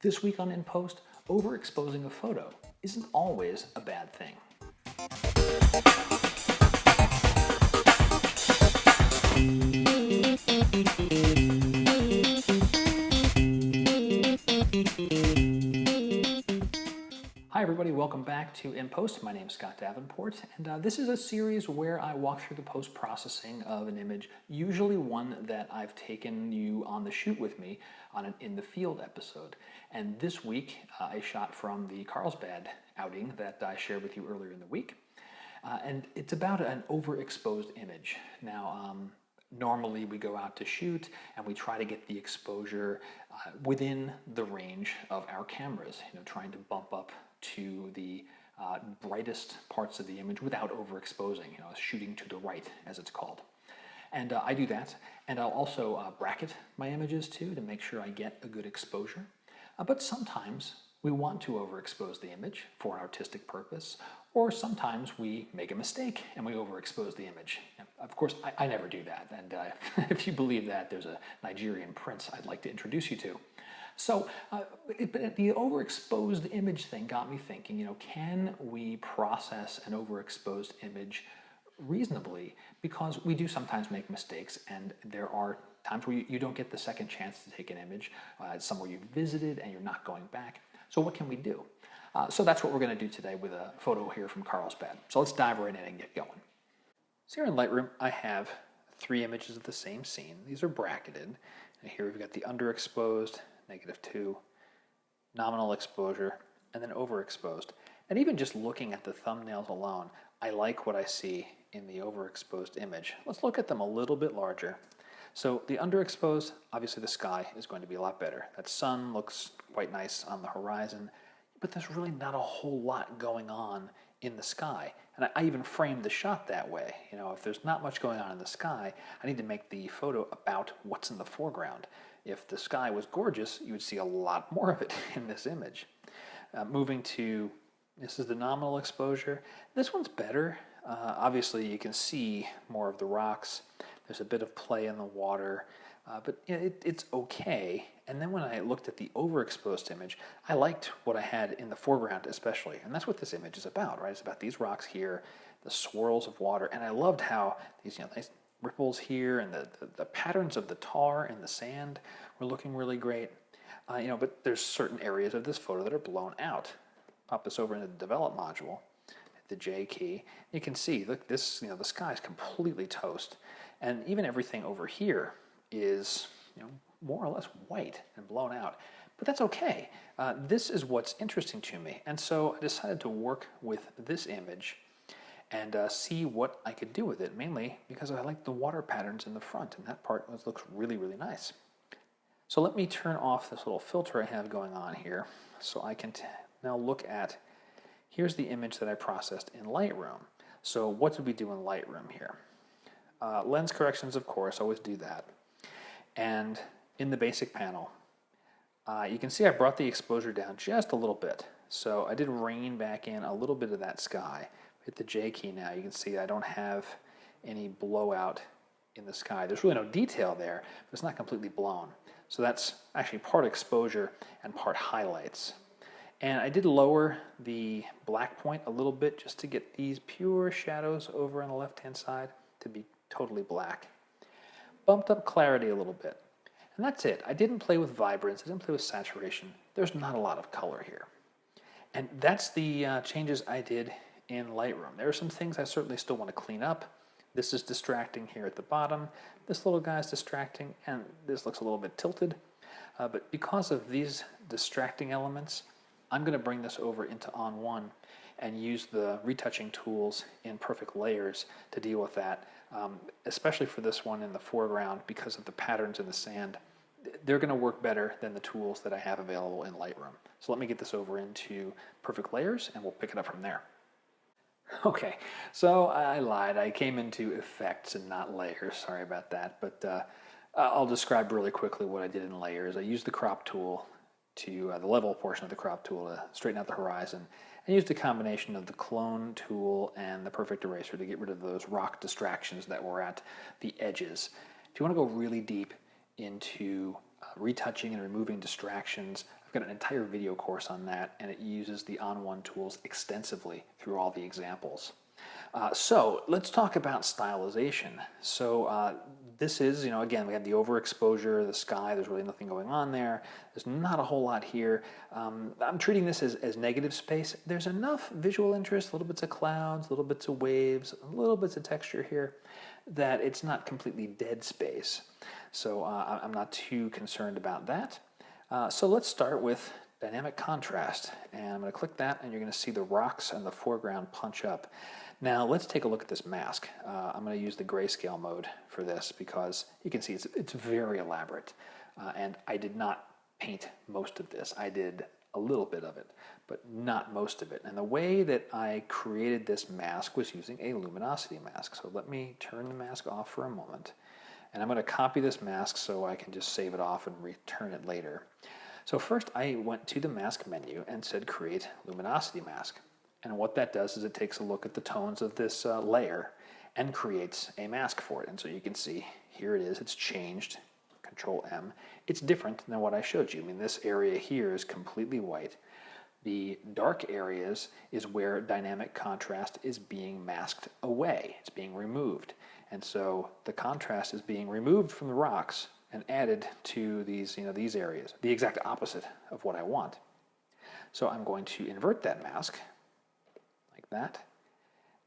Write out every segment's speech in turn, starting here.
This week on In Post, overexposing a photo isn't always a bad thing. Hi everybody, welcome back to In Post. My name is Scott Davenport, and this is a series where I walk through the post-processing of an image, usually one that I've taken you on the shoot with me on an In the Field episode. And this week, I shot from the Carlsbad outing that I shared with you earlier in the week. And it's about an overexposed image. Now, normally we go out to shoot and we try to get the exposure within the range of our cameras, trying to bump up to the brightest parts of the image without overexposing, shooting to the right, as it's called. And I do that, and I'll also bracket my images too to make sure I get a good exposure. But sometimes we want to overexpose the image for an artistic purpose, or sometimes we make a mistake and we overexpose the image. And of course, I never do that, and if you believe that, there's a Nigerian prince I'd like to introduce you to. So the overexposed image thing got me thinking, can we process an overexposed image reasonably? Because we do sometimes make mistakes, and there are times where you don't get the second chance to take an image. It's somewhere you've visited and you're not going back. So what can we do? So that's what we're going to do today with a photo here from Carlsbad. So let's dive right in and get going. So here in Lightroom, I have 3 images of the same scene. These are bracketed. And here we've got the underexposed, -2, nominal exposure, and then overexposed. And even just looking at the thumbnails alone, I like what I see in the overexposed image. Let's look at them a little bit larger. So the underexposed, obviously the sky is going to be a lot better. That sun looks quite nice on the horizon, but there's really not a whole lot going on in the sky. And I even framed the shot that way. If there's not much going on in the sky, I need to make the photo about what's in the foreground. If the sky was gorgeous, you would see a lot more of it in this image. Moving to, this is the nominal exposure. This one's better. Obviously, you can see more of the rocks. There's a bit of play in the water, but it's okay. And then when I looked at the overexposed image, I liked what I had in the foreground especially. And that's what this image is about, right? It's about these rocks here, the swirls of water. And I loved how these nice ripples here and the patterns of the tar and the sand were looking really great. But there's certain areas of this photo that are blown out. Pop this over into the develop module, hit the J key. You can see, look, this, the sky is completely toast. And even everything over here is, more or less white and blown out. But that's okay. This is what's interesting to me. And so I decided to work with this image and see what I could do with it, mainly because I like the water patterns in the front, and that part looks really, really nice. So let me turn off this little filter I have going on here so I can now look at, here's the image that I processed in Lightroom. So what did we do in Lightroom here? Lens corrections, of course, always do that. And in the basic panel, you can see I brought the exposure down just a little bit. So I did rein back in a little bit of that sky. Hit the J key now, you can see I don't have any blowout in the sky. There's really no detail there, but it's not completely blown. So that's actually part exposure and part highlights. And I did lower the black point a little bit just to get these pure shadows over on the left-hand side to be totally black. Bumped up clarity a little bit. And that's it. I didn't play with vibrance, I didn't play with saturation. There's not a lot of color here. And that's the changes I did in Lightroom. There are some things I certainly still want to clean up. This is distracting here at the bottom. This little guy is distracting, and this looks a little bit tilted. But because of these distracting elements, I'm going to bring this over into On 1 and use the retouching tools in Perfect Layers to deal with that, especially for this one in the foreground because of the patterns in the sand. They're going to work better than the tools that I have available in Lightroom. So let me get this over into Perfect Layers, and we'll pick it up from there. Okay, so I lied. I came into effects and not layers. Sorry about that. But I'll describe really quickly what I did in layers. I used the crop tool to the level portion of the crop tool to straighten out the horizon. I used a combination of the clone tool and the perfect eraser to get rid of those rock distractions that were at the edges. If you want to go really deep into retouching and removing distractions, I've got an entire video course on that, and it uses the On1 tools extensively through all the examples. So let's talk about stylization. So this is, again, we have the overexposure, the sky, there's really nothing going on there. There's not a whole lot here. I'm treating this as negative space. There's enough visual interest, little bits of clouds, little bits of waves, little bits of texture here, that it's not completely dead space. So I'm not too concerned about that. So let's start with dynamic contrast. And I'm going to click that, and you're going to see the rocks and the foreground punch up. Now let's take a look at this mask. I'm going to use the grayscale mode for this because you can see it's very elaborate. And I did not paint most of this. I did a little bit of it, but not most of it. And the way that I created this mask was using a luminosity mask. So let me turn the mask off for a moment. And I'm going to copy this mask so I can just save it off and return it later. So first I went to the mask menu and said create luminosity mask. And what that does is it takes a look at the tones of this layer and creates a mask for it. And so you can see here it is, it's changed, Control M. It's different than what I showed you. I mean, this area here is completely white. The dark areas is where dynamic contrast is being masked away. It's being removed. And so the contrast is being removed from the rocks and added to these, these areas, the exact opposite of what I want. So I'm going to invert that mask like that.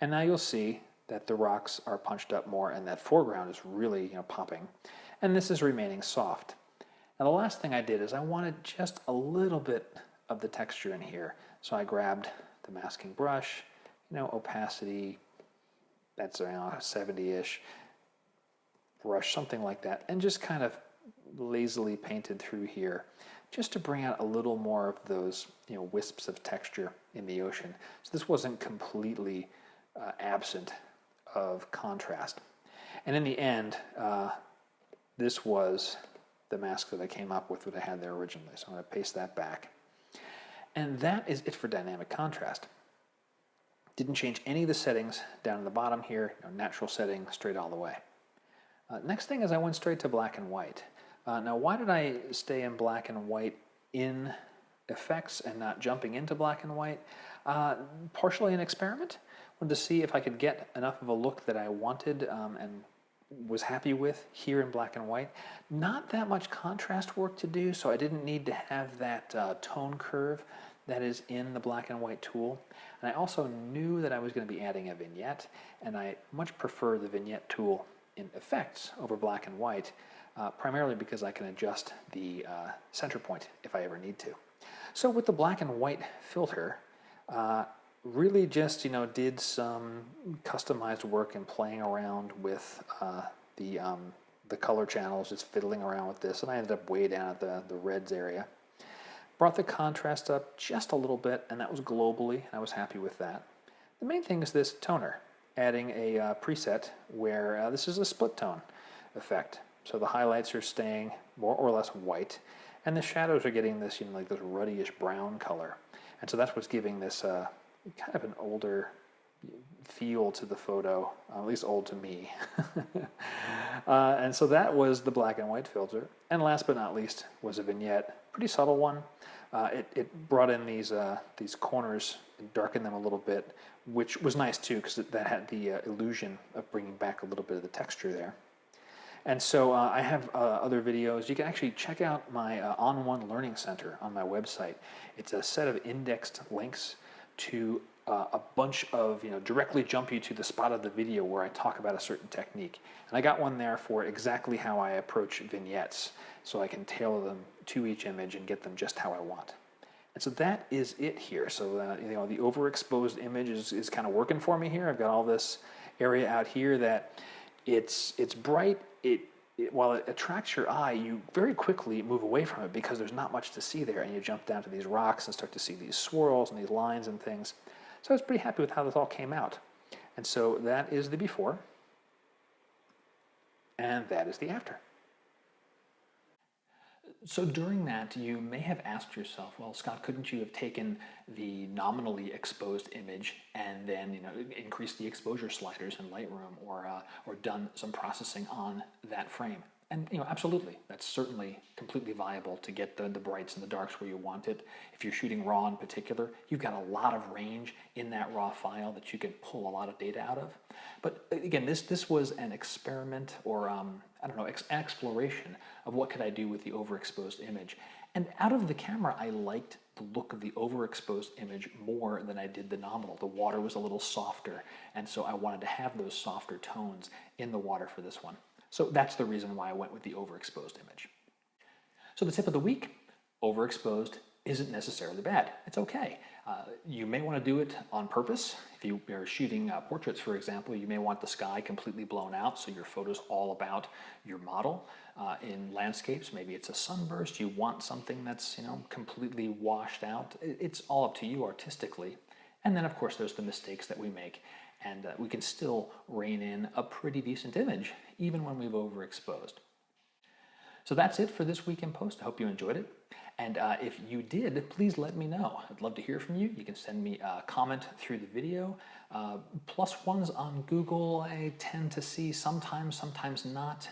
And now you'll see that the rocks are punched up more and that foreground is really, popping. And this is remaining soft. Now the last thing I did is I wanted just a little bit of the texture in here. So I grabbed the masking brush, opacity, that's around 70-ish, brush, something like that, and just kind of lazily painted through here just to bring out a little more of those wisps of texture in the ocean. So this wasn't completely absent of contrast. And in the end, this was the mask that I came up with that I had there originally. So I'm going to paste that back. And that is it for dynamic contrast. Didn't change any of the settings down in the bottom here, natural setting straight all the way. Next thing is I went straight to black and white. Now why did I stay in black and white in effects and not jumping into black and white? Partially an experiment. Wanted to see if I could get enough of a look that I wanted and was happy with here in black and white. Not that much contrast work to do, so I didn't need to have that tone curve that is in the black and white tool. And I also knew that I was going to be adding a vignette, and I much prefer the vignette tool in effects over black and white, primarily because I can adjust the center point if I ever need to. So with the black and white filter, really just did some customized work and playing around with the color channels, just fiddling around with this, and I ended up way down at the reds area. Brought the contrast up just a little bit, and that was globally, and I was happy with that. The main thing is this toner, adding a preset where this is a split tone effect. So the highlights are staying more or less white, and the shadows are getting this, like this ruddyish brown color. And so that's what's giving this kind of an older feel to the photo, at least old to me. And so that was the black and white filter. And last but not least was a vignette, pretty subtle one. It brought in these corners and darkened them a little bit, which was nice too, because that had the illusion of bringing back a little bit of the texture there. And so I have other videos. You can actually check out my On1 Learning Center on my website. It's a set of indexed links to a bunch of, directly jump you to the spot of the video where I talk about a certain technique. And I got one there for exactly how I approach vignettes, so I can tailor them to each image and get them just how I want. And so that is it here. So the overexposed image is kind of working for me here. I've got all this area out here that it's bright. While it attracts your eye, you very quickly move away from it because there's not much to see there, and you jump down to these rocks and start to see these swirls and these lines and things. So I was pretty happy with how this all came out. And so that is the before, and that is the after. So during that, you may have asked yourself, well, Scott, couldn't you have taken the nominally exposed image and then increased the exposure sliders in Lightroom or done some processing on that frame? And absolutely, that's certainly completely viable to get the brights and the darks where you want it. If you're shooting RAW in particular, you've got a lot of range in that RAW file that you can pull a lot of data out of. But again, this was an experiment, or I don't know, exploration of what could I do with the overexposed image. And out of the camera, I liked the look of the overexposed image more than I did the nominal. The water was a little softer, and so I wanted to have those softer tones in the water for this one. So that's the reason why I went with the overexposed image. So the tip of the week: overexposed isn't necessarily bad. It's okay. You may want to do it on purpose. If you are shooting portraits, for example, you may want the sky completely blown out so your photo's all about your model. In landscapes, maybe it's a sunburst. You want something that's completely washed out. It's all up to you artistically. And then, of course, there's the mistakes that we make. And we can still rein in a pretty decent image, even when we've overexposed. So that's it for this week in post. I hope you enjoyed it. And if you did, please let me know. I'd love to hear from you. You can send me a comment through the video. +1s on Google, I tend to see sometimes, sometimes not.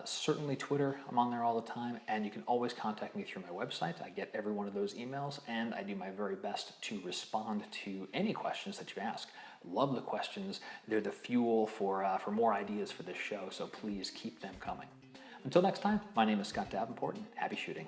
Certainly Twitter, I'm on there all the time. And you can always contact me through my website. I get every one of those emails, and I do my very best to respond to any questions that you ask. Love the questions. They're the fuel for more ideas for this show, so please keep them coming. Until next time, my name is Scott Davenport, and happy shooting.